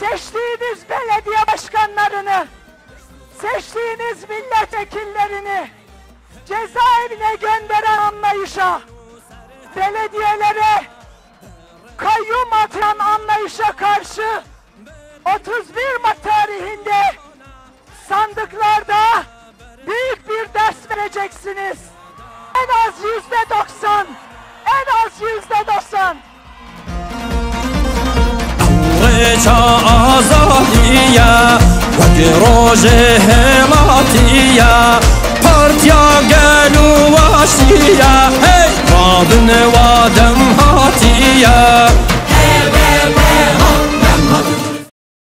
seçtiğiniz belediye başkanlarını, seçtiğiniz milletvekillerini cezaevine gönderen anlayışa, belediyelere kayyum atan anlayışa karşı 31 Mart tarihinde sandıklarda büyük bir ders vereceksiniz. En az %90, en az %90. آزادیه و گروژ هماتیه پارتیا گلو واشیه رابن واده